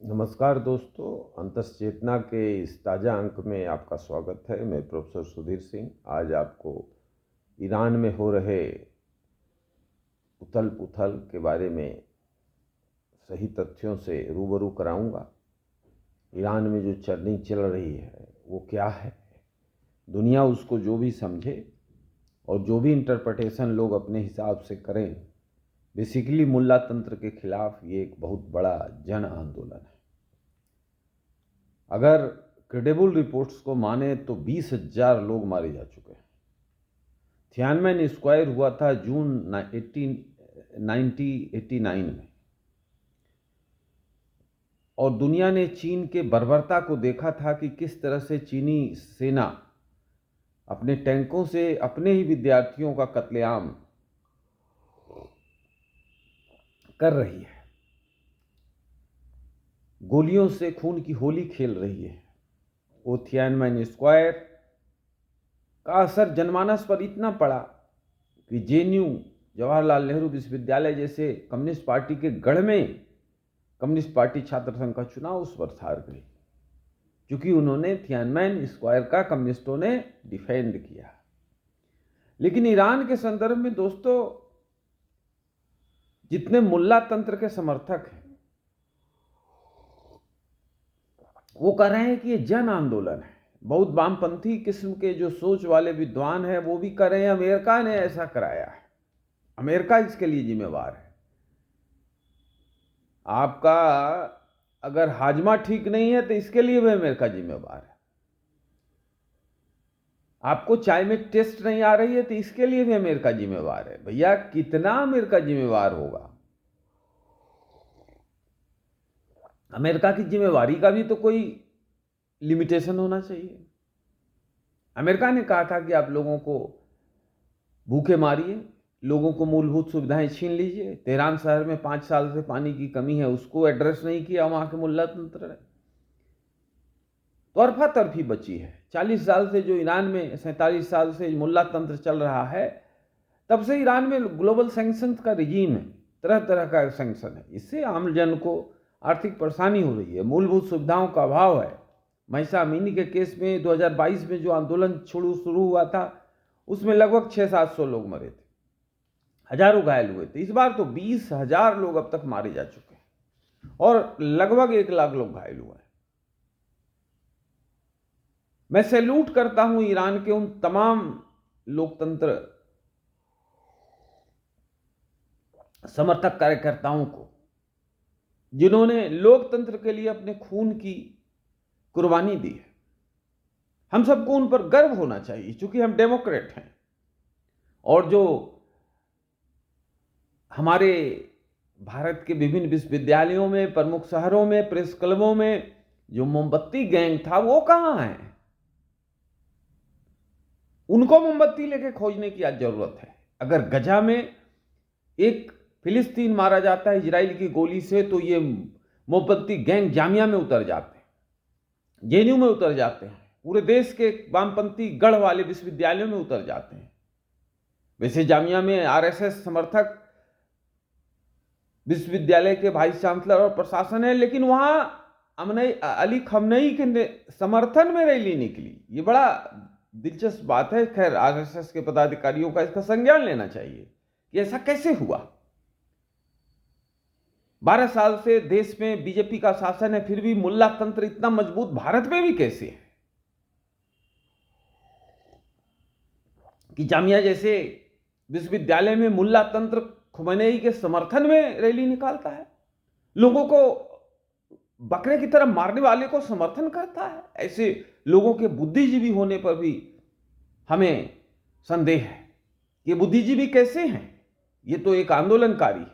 नमस्कार दोस्तों, अंतश्चेतना के इस ताज़ा अंक में आपका स्वागत है। मैं प्रोफेसर सुधीर सिंह आज आपको ईरान में हो रहे उथल पुथल के बारे में सही तथ्यों से रूबरू कराऊंगा। ईरान में जो चर्निंग चल रही है वो क्या है, दुनिया उसको जो भी समझे और जो भी इंटरप्रिटेशन लोग अपने हिसाब से करें, बेसिकली मुल्ला तंत्र के खिलाफ ये एक बहुत बड़ा जन आंदोलन है। अगर क्रेडिबल रिपोर्ट्स को माने तो 20,000 लोग मारे जा चुके हैं। थियानमेन स्क्वायर हुआ था जून 1989 में, और दुनिया ने चीन के बर्बरता को देखा था कि किस तरह से चीनी सेना अपने टैंकों से अपने ही विद्यार्थियों का कत्लेआम कर रही है, गोलियों से खून की होली खेल रही है। वो थियानमेन स्क्वायर का असर जनमानस पर इतना पड़ा कि जेएनयू जवाहरलाल नेहरू विश्वविद्यालय जैसे कम्युनिस्ट पार्टी के गढ़ में कम्युनिस्ट पार्टी छात्र संघ का चुनाव उस पर हार गई, क्योंकि उन्होंने थियानमेन स्क्वायर का कम्युनिस्टों ने डिफेंड किया। लेकिन ईरान के संदर्भ में दोस्तों, जितने मुल्ला तंत्र के समर्थक हैं वो कह रहे हैं कि ये जन आंदोलन है। बहुत वामपंथी किस्म के जो सोच वाले विद्वान हैं वो भी कह रहे हैं अमेरिका ने ऐसा कराया है, अमेरिका इसके लिए जिम्मेवार है। आपका अगर हाजमा ठीक नहीं है तो इसके लिए भी अमेरिका जिम्मेवार है। आपको चाय में टेस्ट नहीं आ रही है तो इसके लिए भी अमेरिका जिम्मेवार है। भैया, कितना अमेरिका जिम्मेवार होगा? अमेरिका की जिम्मेवारी का भी तो कोई लिमिटेशन होना चाहिए। अमेरिका ने कहा था कि आप लोगों को भूखे मारिए, लोगों को मूलभूत सुविधाएं छीन लीजिए। तेहरान शहर में 5 साल से पानी की कमी है, उसको एड्रेस नहीं किया वहां के मुल्ला तंत्र ने। तरफा तरफी बची है। 40 साल से जो ईरान में 47 साल से मुल्ला तंत्र चल रहा है, तब से ईरान में ग्लोबल सैंक्शन का रिजीम है, तरह तरह का सैंक्शन है। इससे आम जन को आर्थिक परेशानी हो रही है, मूलभूत सुविधाओं का अभाव है। महिसा अमीनी के केस में 2022 में जो आंदोलन शुरू हुआ था उसमें लगभग 600-700 लोग मरे थे, हजारों घायल हुए थे। इस बार तो 20,000 लोग अब तक मारे जा चुके हैं और लगभग 1 लाख लोग घायल हुए हैं। मैं सैल्यूट करता हूं ईरान के उन तमाम लोकतंत्र समर्थक कार्यकर्ताओं को जिन्होंने लोकतंत्र के लिए अपने खून की कुर्बानी दी है। हम सबको उन पर गर्व होना चाहिए, क्योंकि हम डेमोक्रेट हैं। और जो हमारे भारत के विभिन्न विश्वविद्यालयों में, प्रमुख शहरों में, प्रेस क्लबों में जो मोमबत्ती गैंग था वो कहां है? उनको मोमबत्ती लेके खोजने की आज जरूरत है। अगर गजा में एक फिलिस्तीन मारा जाता है इजराइल की गोली से, तो ये मोमबत्ती गैंग जामिया में उतर जाते हैं, जेएनयू में उतर जाते हैं, पूरे देश के वामपंथी गढ़ वाले विश्वविद्यालयों में उतर जाते हैं। वैसे जामिया में आरएसएस समर्थक विश्वविद्यालय के वाइस चांसलर और प्रशासन है, लेकिन वहां अली खमनई के समर्थन में रैली निकली। ये बड़ा दिलचस्प बात है। खैर, आरएसएस के पदाधिकारियों का इसका संज्ञान लेना चाहिए कि ऐसा कैसे हुआ। 12 साल से देश में बीजेपी का शासन है, फिर भी मुल्ला तंत्र इतना मजबूत भारत में भी कैसे है कि जामिया जैसे विश्वविद्यालय में मुल्ला तंत्र खुमैनी के समर्थन में रैली निकालता है, लोगों को बकरे की तरह मारने वाले को समर्थन करता है। ऐसे लोगों के बुद्धिजीवी होने पर भी हमें संदेह है कि बुद्धिजीवी कैसे हैं? ये तो एक आंदोलनकारी है,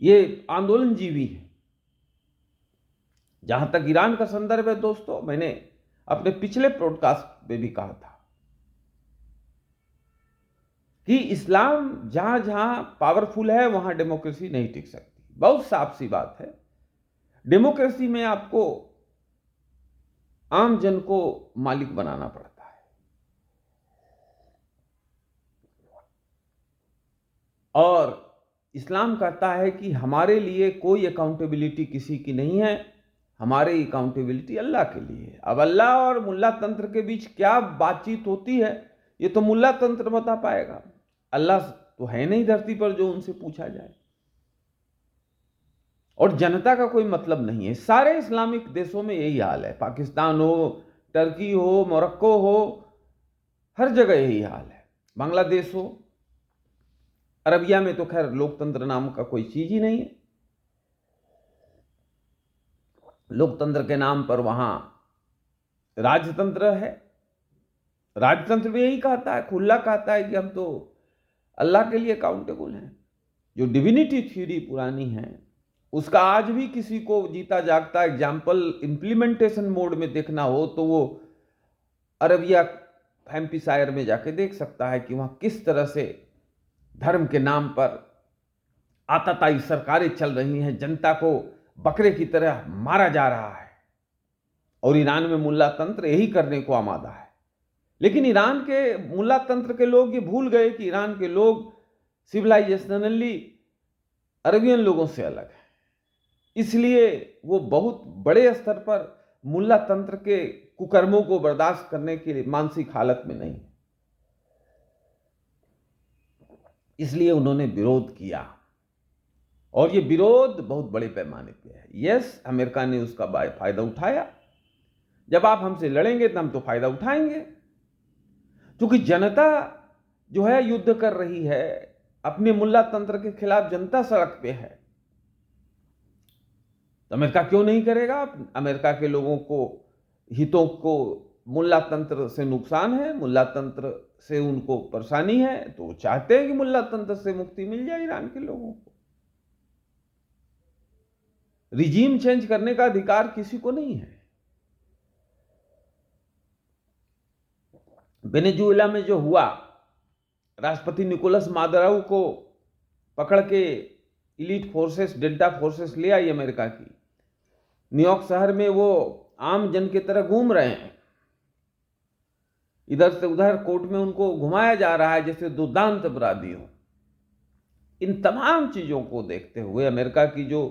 ये आंदोलनजीवी है। जहां तक ईरान का संदर्भ है दोस्तों, मैंने अपने पिछले पॉडकास्ट में भी कहा था कि इस्लाम जहां जहां पावरफुल है वहां डेमोक्रेसी नहीं टिक सकती। बहुत साफ सी बात है। डेमोक्रेसी में आपको आम जन को मालिक बनाना पड़ता है, और इस्लाम कहता है कि हमारे लिए कोई अकाउंटेबिलिटी किसी की नहीं है, हमारी अकाउंटेबिलिटी अल्लाह के लिए है। अब अल्लाह और मुल्ला तंत्र के बीच क्या बातचीत होती है ये तो मुल्ला तंत्र बता पाएगा। अल्लाह तो है नहीं धरती पर जो उनसे पूछा जाए, और जनता का कोई मतलब नहीं है। सारे इस्लामिक देशों में यही हाल है, पाकिस्तान हो, टर्की हो, मोरक्को हो, हर जगह यही हाल है। बांग्लादेश हो, अरबिया में तो खैर लोकतंत्र नाम का कोई चीज ही नहीं है। लोकतंत्र के नाम पर वहां राजतंत्र है। राजतंत्र भी यही कहता है, खुला कहता है कि हम तो अल्लाह के लिए अकाउंटेबल हैं। जो डिविनिटी थ्योरी पुरानी है उसका आज भी किसी को जीता जागता एग्जाम्पल इंप्लीमेंटेशन मोड में देखना हो तो वो अरबिया हैम्पशायर में जाके देख सकता है कि वहां किस तरह से धर्म के नाम पर आताताई सरकारें चल रही हैं, जनता को बकरे की तरह मारा जा रहा है। और ईरान में मुल्ला तंत्र यही करने को आमादा है। लेकिन ईरान के मुल्ला तंत्र के लोग ये भूल गए कि ईरान के लोग सिविलाइजेशनली अरबियन लोगों से अलग है, इसलिए वो बहुत बड़े स्तर पर मुल्ला तंत्र के कुकर्मों को बर्दाश्त करने की मानसिक हालत में नहीं, इसलिए उन्होंने विरोध किया। और ये विरोध बहुत बड़े पैमाने पे है। यस, अमेरिका ने उसका फायदा उठाया। जब आप हमसे लड़ेंगे तो हम तो फायदा उठाएंगे, क्योंकि जनता जो है युद्ध कर रही है, अपने मुल्ला तंत्र के खिलाफ जनता सड़क पे है, तो अमेरिका क्यों नहीं करेगा? अमेरिका के लोगों को हितों को मुल्ला तंत्र से नुकसान है, मुल्ला तंत्र से उनको परेशानी है, तो चाहते हैं कि मुल्ला तंत्र से मुक्ति मिल जाए ईरान के लोगों को। रिजीम चेंज करने का अधिकार किसी को नहीं है। वेनेजुएला में जो हुआ, राष्ट्रपति निकोलस मादुरो को पकड़ के इलीट फोर्सेस, डेल्टा फोर्सेस ले आई अमेरिका की। न्यूयॉर्क शहर में वो आम जन की तरह घूम रहे हैं, इधर से उधर कोर्ट में उनको घुमाया जा रहा है जैसे दुर्दांत अपराधी हो। इन तमाम चीजों को देखते हुए अमेरिका की जो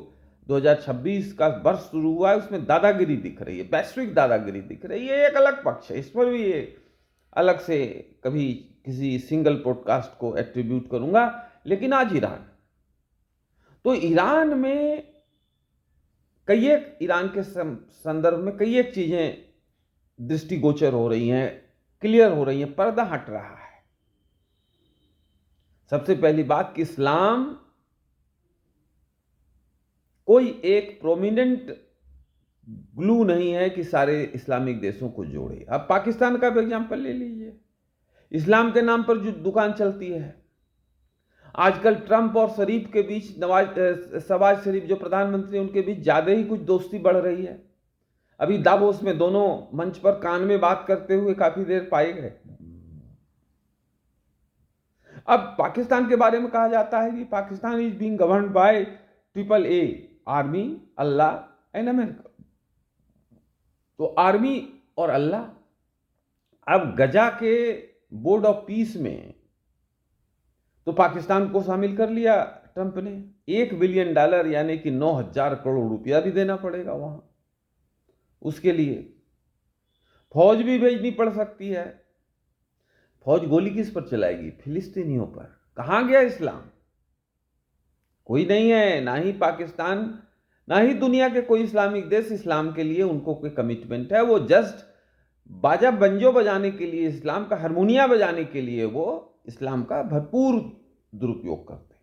2026 का वर्ष शुरू हुआ है उसमें दादागिरी दिख रही है, वैश्विक दादागिरी दिख रही है। एक अलग पक्ष है, इस पर भी ये अलग से कभी किसी सिंगल पॉडकास्ट को एट्रीब्यूट करूंगा। लेकिन आज ईरान, तो ईरान में कई एक, ईरान के संदर्भ में कई एक चीजें दृष्टिगोचर हो रही हैं, क्लियर हो रही हैं, पर्दा हट रहा है। सबसे पहली बात कि इस्लाम कोई एक प्रोमिनेंट ग्लू नहीं है कि सारे इस्लामिक देशों को जोड़े। अब पाकिस्तान का भी एग्जाम्पल ले लीजिए, इस्लाम के नाम पर जो दुकान चलती है आजकल, ट्रंप और शरीफ के बीच, शहबाज शरीफ जो प्रधानमंत्री उनके बीच ज्यादा ही कुछ दोस्ती बढ़ रही है। अभी दावोस में दोनों मंच पर कान में बात करते हुए काफी देर पाए गए। अब पाकिस्तान के बारे में कहा जाता है कि Pakistan is being governed bye AAA, army, Allah and America. तो आर्मी और अल्लाह, अब गजा के बोर्ड ऑफ पीस में तो पाकिस्तान को शामिल कर लिया ट्रंप ने। $1 बिलियन यानी कि 9,000 करोड़ रुपया भी देना पड़ेगा वहां। उसके लिए फौज भी भेजनी पड़ सकती है। फौज गोली किस पर चलाएगी? फिलिस्तीनियों पर। कहां गया इस्लाम? कोई नहीं है, ना ही पाकिस्तान, ना ही दुनिया के कोई इस्लामिक देश इस्लाम के लिए उनको कोई कमिटमेंट है। वो जस्ट बाजा बंजो बजाने के लिए, इस्लाम का हारमोनिया बजाने के लिए वो इस्लाम का भरपूर दुरुपयोग करते हैं।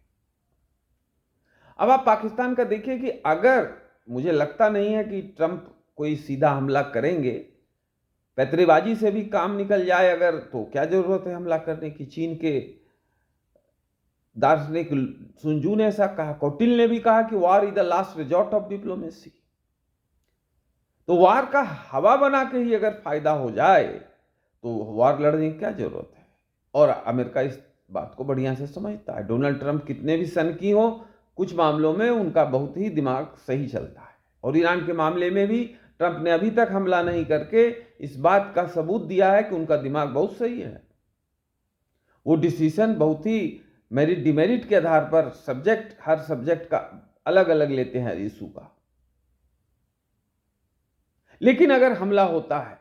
अब आप पाकिस्तान का देखिए कि अगर, मुझे लगता नहीं है कि ट्रंप कोई सीधा हमला करेंगे, पैतरेबाजी से भी काम निकल जाए अगर, तो क्या जरूरत है हमला करने की। चीन के दार्शनिक सुनजू ने ऐसा कहा, कौटिल्य ने भी कहा कि war is the last resort of diplomacy. तो वॉर का हवा बना के ही अगर फायदा हो जाए तो वॉर लड़ने की क्या जरूरत है। और अमेरिका इस बात को बढ़िया से समझता है। डोनाल्ड ट्रंप कितने भी सनकी हो, कुछ मामलों में उनका बहुत ही दिमाग सही चलता है। और ईरान के मामले में भी ट्रंप ने अभी तक हमला नहीं करके इस बात का सबूत दिया है कि उनका दिमाग बहुत सही है। वो डिसीजन बहुत ही मेरिट डिमेरिट के आधार पर सब्जेक्ट, हर सब्जेक्ट का अलग अलग लेते हैं इशू का। लेकिन अगर हमला होता है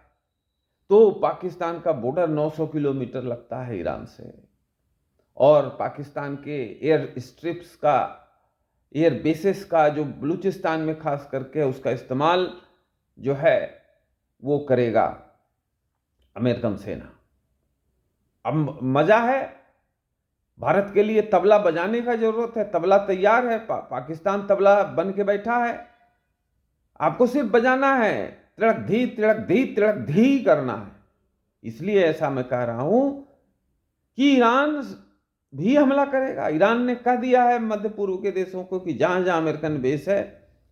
तो पाकिस्तान का बॉर्डर 900 किलोमीटर लगता है ईरान से, और पाकिस्तान के एयर स्ट्रिप्स का, एयर बेसिस का जो बलूचिस्तान में खास करके उसका इस्तेमाल जो है वो करेगा अमेरिकन सेना। अब मजा है, भारत के लिए तबला बजाने का जरूरत है, तबला तैयार है, पाकिस्तान तबला बन के बैठा है, आपको सिर्फ बजाना है, तिड़क धी तिड़क धी तिड़क धी करना है। इसलिए ऐसा मैं कह रहा हूं कि ईरान भी हमला करेगा। ईरान ने कह दिया है मध्य पूर्व के देशों को कि जहां जहां अमेरिकन बेस है,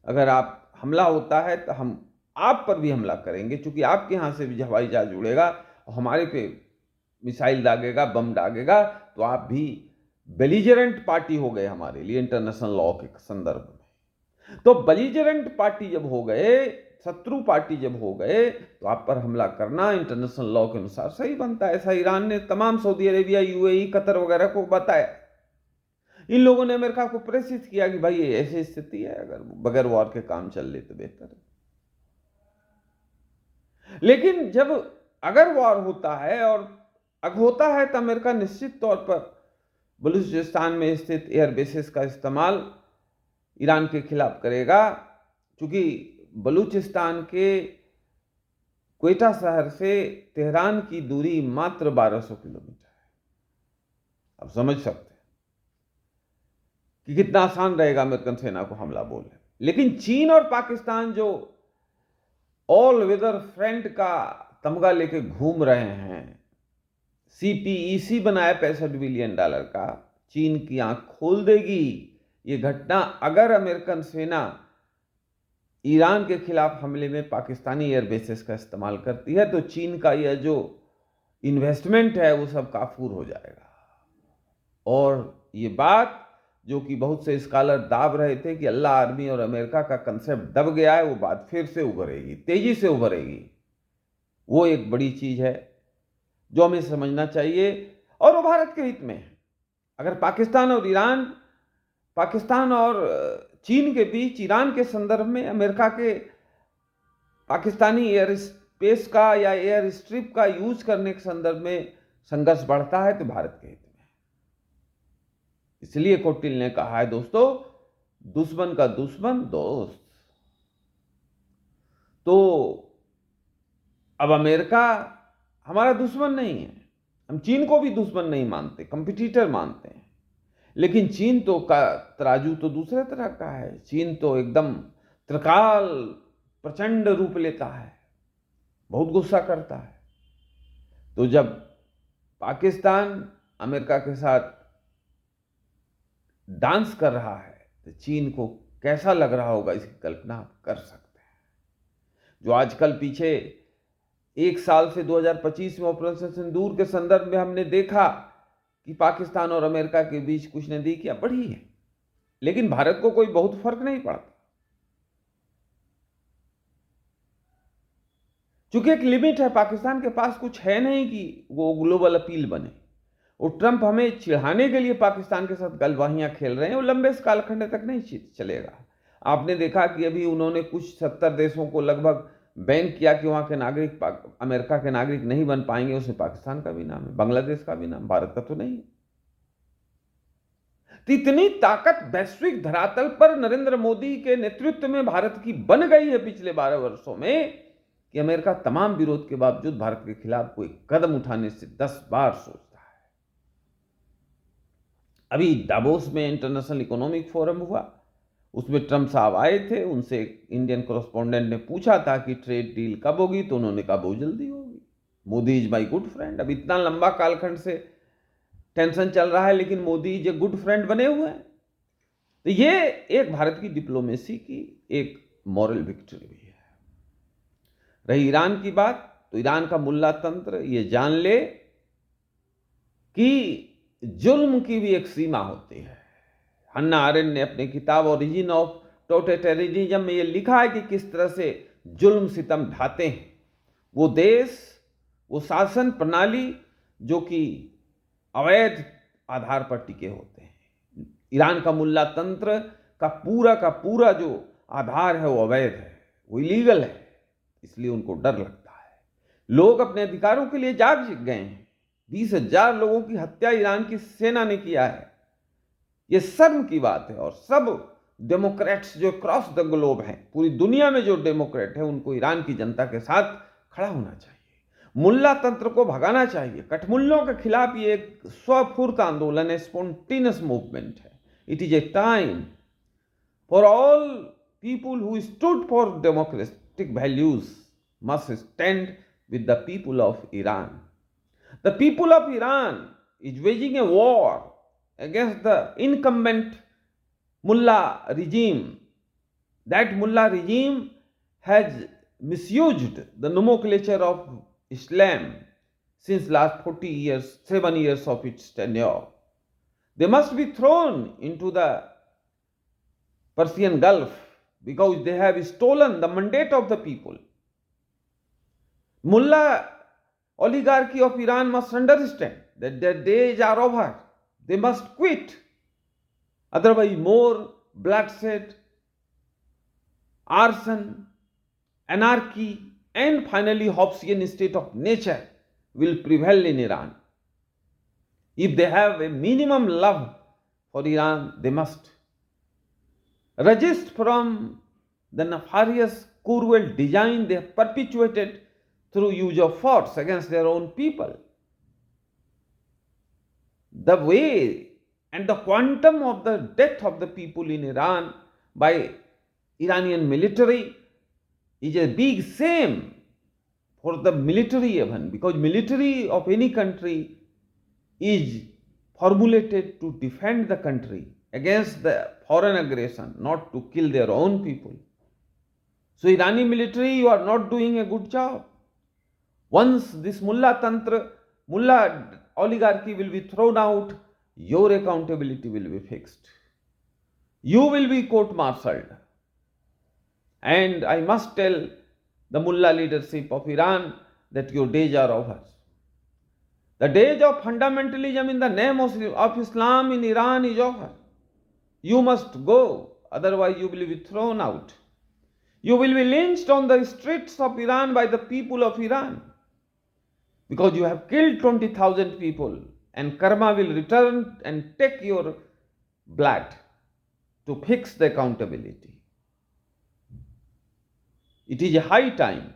अगर आप हमला होता है तो हम आप पर भी हमला करेंगे, क्योंकि आपके यहां से भी हवाई जहाज उड़ेगा और हमारे पे मिसाइल दागेगा, बम दागेगा, तो आप भी बेलिजरेंट पार्टी हो गए हमारे लिए इंटरनेशनल लॉ के संदर्भ में। तो बेलिजरेंट पार्टी जब हो गए, शत्रु पार्टी जब हो गए, तो आप पर हमला करना इंटरनेशनल लॉ के अनुसार सही बनता है। ऐसा ईरान ने तमाम सऊदी अरेबिया, यूएई, कतर वगैरह को बताया। इन लोगों ने अमेरिका को प्रेरित किया कि भाई ऐसी स्थिति है, अगर बगैर वॉर के काम चल ले तो बेहतर है। लेकिन जब अगर वॉर होता है, और अगर होता है, तो अमेरिका निश्चित तौर पर बलूचिस्तान में स्थित एयर बेसिस का इस्तेमाल ईरान के खिलाफ करेगा, क्योंकि बलूचिस्तान के क्वेटा शहर से तेहरान की दूरी मात्र 1200 किलोमीटर है। अब समझ सकते हैं कि कितना आसान रहेगा अमेरिकन सेना को हमला बोलने। लेकिन चीन और पाकिस्तान जो ऑल वेदर फ्रंट का तमगा लेके घूम रहे हैं, CPEC बनाया $65 बिलियन का, चीन की आंख खोल देगी ये घटना। अगर अमेरिकन सेना ईरान के खिलाफ हमले में पाकिस्तानी एयर बेसिस का इस्तेमाल करती है, तो चीन का यह जो इन्वेस्टमेंट है वो सब काफूर हो जाएगा। और ये बात जो कि बहुत से स्कॉलर दाब रहे थे कि अल्लाह आर्मी और अमेरिका का कंसेप्ट दब गया है, वो बात फिर से उभरेगी, तेजी से उभरेगी। वो एक बड़ी चीज है जो हमें समझना चाहिए, और वो भारत के हित में है। अगर पाकिस्तान और चीन के बीच ईरान के संदर्भ में अमेरिका के पाकिस्तानी एयर स्पेस का या एयर स्ट्रिप का यूज करने के संदर्भ में संघर्ष बढ़ता है, तो भारत के हित में है। इसलिए कोटिल ने कहा है, दोस्तों, दुश्मन का दुश्मन दोस्त। तो अब अमेरिका हमारा दुश्मन नहीं है, हम चीन को भी दुश्मन नहीं मानते, कंपटीटर मानते हैं। लेकिन चीन तो का तराजू तो दूसरे तरह का है। चीन तो एकदम त्रिकाल प्रचंड रूप लेता है, बहुत गुस्सा करता है। तो जब पाकिस्तान अमेरिका के साथ डांस कर रहा है, तो चीन को कैसा लग रहा होगा, इसकी कल्पना आप कर सकते हैं। जो आजकल पीछे एक साल से 2025 में ऑपरेशन सिंदूर के संदर्भ में हमने देखा कि पाकिस्तान और अमेरिका के बीच कुछ नजदीकियां बढ़ी है, लेकिन भारत को कोई बहुत फर्क नहीं पड़ता, क्योंकि एक लिमिट है। पाकिस्तान के पास कुछ है नहीं कि वो ग्लोबल अपील बने। और ट्रंप हमें चिढ़ाने के लिए पाकिस्तान के साथ गलवाहियां खेल रहे हैं, वो लंबे कालखंड तक नहीं चलेगा। आपने देखा कि अभी उन्होंने कुछ 70 देशों को लगभग बैन किया कि वहां के नागरिक अमेरिका के नागरिक नहीं बन पाएंगे। उसमें पाकिस्तान का भी नाम है, बांग्लादेश का भी नाम, भारत का तो नहीं। तो इतनी ताकत वैश्विक धरातल पर नरेंद्र मोदी के नेतृत्व में भारत की बन गई है पिछले 12 वर्षों में, कि अमेरिका तमाम विरोध के बावजूद भारत के खिलाफ कोई कदम उठाने से 10 बार सोचता है। अभी दावोस में इंटरनेशनल इकोनॉमिक फोरम हुआ, उसमें ट्रंप साहब आए थे। उनसे इंडियन कॉरेस्पोंडेंट ने पूछा था कि ट्रेड डील कब होगी, तो उन्होंने कहा बहुत जल्दी होगी, Modi is my good friend. अब इतना लंबा कालखंड से टेंशन चल रहा है, लेकिन Modi is a good friend बने हुए हैं। तो ये एक भारत की डिप्लोमेसी की एक मॉरल विक्ट्री भी है। रही ईरान की बात, तो ईरान का मुल्ला तंत्र ये जान ले कि जुल्म की भी एक सीमा होती है। हन्ना आरेंट ने अपनी किताब ओरिजिन ऑफ टोटलिटेरियनिज्म में ये लिखा है कि किस तरह से जुल्म सितम ढाते हैं वो देश, वो शासन प्रणाली जो कि अवैध आधार पर टिके होते हैं। ईरान का मुल्ला तंत्र का पूरा जो आधार है वो अवैध है, वो इलीगल है, इसलिए उनको डर लगता है। लोग अपने अधिकारों के लिए जाग गए हैं। 20,000 लोगों की हत्या ईरान की सेना ने किया है। ये शर्म की बात है, और सब डेमोक्रेट्स जो क्रॉस द ग्लोब हैं, पूरी दुनिया में जो डेमोक्रेट है, उनको ईरान की जनता के साथ खड़ा होना चाहिए। मुल्ला तंत्र को भगाना चाहिए। कठमुल्लों के खिलाफ ये एक स्वफुर्त आंदोलन है, स्पॉन्टेनियस मूवमेंट है। It is a time for all people who stood for democratic values must stand with the people of Iran. The people of Iran is waging a war against the incumbent mullah regime. That mullah regime has misused the nomenclature of Islam since last 40 years, 7 years of its tenure. They must be thrown into the Persian Gulf because they have stolen the mandate of the people. Mullah oligarchy of Iran must understand that their days are over. They must quit. Otherwise, more bloodshed, arson, anarchy, and finally Hobbesian state of nature will prevail in Iran. If they have a minimum love for Iran, they must resist from the nefarious, cruel design they have perpetuated through use of force against their own people. The way and the quantum of the death of the people in Iran by Iranian military is a big shame for the military even, because military of any country is formulated to defend the country against the foreign aggression, not to kill their own people. So Irani military, you are not doing a good job. Once this mullah oligarchy will be thrown out, your accountability will be fixed. You will be court-martialed. And I must tell the mullah leadership of Iran that your days are over. The days of fundamentalism in the name of Islam in Iran is over. You must go, otherwise you will be thrown out. You will be lynched on the streets of Iran by the people of Iran, because you have killed 20,000 people, and karma will return and take your blood to fix the accountability. It is a high time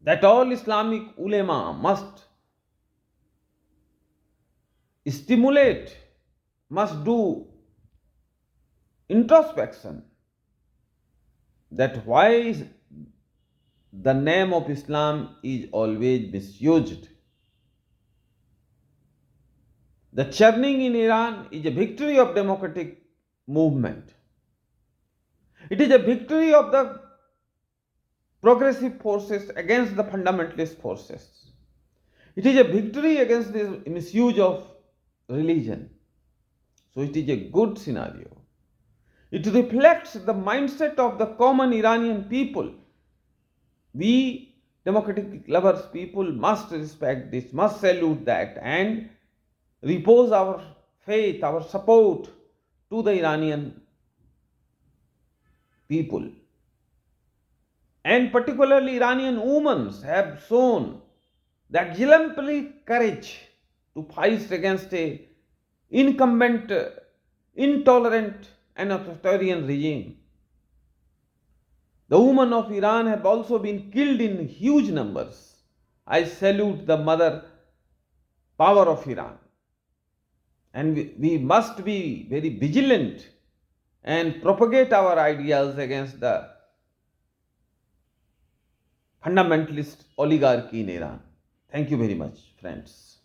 that all Islamic ulema must stimulate, must do introspection, that why the name of Islam is always misused. The churning in Iran is a victory of democratic movement. It is a victory of the progressive forces against the fundamentalist forces. It is a victory against the misuse of religion. So it is a good scenario. It reflects the mindset of the common Iranian people. We democratic lovers people must respect this, must salute that, and repose our faith, our support to the Iranian people. And particularly Iranian women have shown the exemplary courage to fight against a incumbent, intolerant and authoritarian regime. The women of Iran have also been killed in huge numbers. I salute the mother power of Iran. And we must be very vigilant and propagate our ideas against the fundamentalist oligarchy in Iran. Thank you very much, friends.